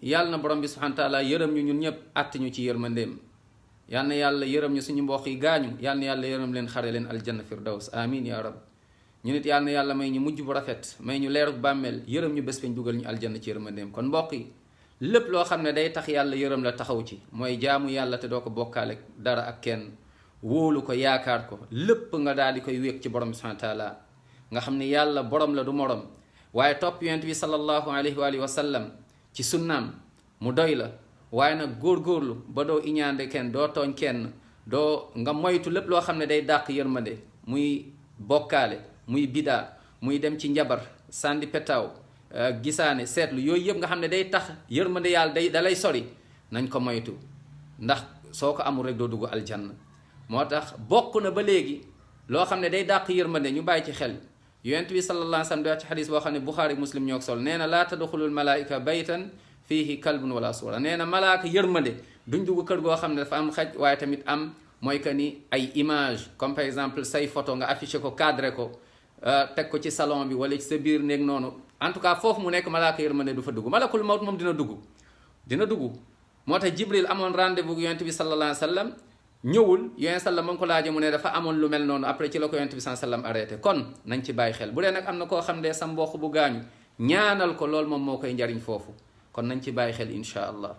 yàlla na borom bi subhanahu wa taala yërëm ñu ñun ñëpp att ñu ci yërmandeem. yal na yàlla yërëm ñu suñu mbokk yi gaañu yal na yàlla yërëm leen xare leen aljanna firdaws amin ya rab. ñu nit yal na yàlla may ñu mujj bu rafet may ñu leeruk bàmmeel yërëm ñu bés feñ dugal ñu aljanna ci yërmandeem. kon mbokk yi lépp loo xam ne day tax yàlla yërëm la taxaw ci mooy jaamu yàlla te doo ko bokkaale dara ak kenn wóolu ko yaakaar ko lépp nga daal di koy wéeg ci borom bi subhanahu wa taala nga xam ne yàlla borom la du morom. waaye topp yonent bi sallallahu alayhi wa alihi wa sallam ci sunnaam mu doy la. waaye nag góorgóorlu ba doo iñaande kenn doo tooñ kenn doo nga moytu lépp loo xam ne day dàq yërmande muy bokkaale muy bidaa muy dem ci njabar sànni petaaw gisaane seetlu yooyu yëpp nga xam ne day tax yërmande yàlla da lay sori nañ ko moytu ndax soo ko amul rek doo dugg aljanna. moo tax bokk na ba léegi loo xam ne day dàq yërmande ñu bàyyi ci xel yonent bi sallallahu alayhi wa sallam di wax ci xadis boo xam ne Buxaari Muslim ñoo ko sol nee na laa tadxulul malaayika baytan fiihi kalbun wala suura nee na malaaka yërmande duñ dugg kër goo xam ne dafa am xaj waaye tamit am mooy que ni ay image comme par exemple say photo nga affiché ko cadré ko teg ko ci salon bi wala ci sa biir néeg noonu en tout cas foofu mu nekk malaaka yërmande du fa dugg. malakul mawt moom dina dugg moo tax Jibril amoon rendez-vous yonent bi sallallahu alayhi wa sallam ñëwul yonent sallam ma ngi ko laajee mu ne dafa amoon lu mel noonu après ci la ko yonent bi sallallahu alayhi wa sallam arrêté. kon nañ ci bàyyi xel bu dee nag am na koo xam ne sa mbokk bu gaañu ñaanal ko loolu moom moo koy njariñ foofu kon nañ ci bàyyi xel incha allah.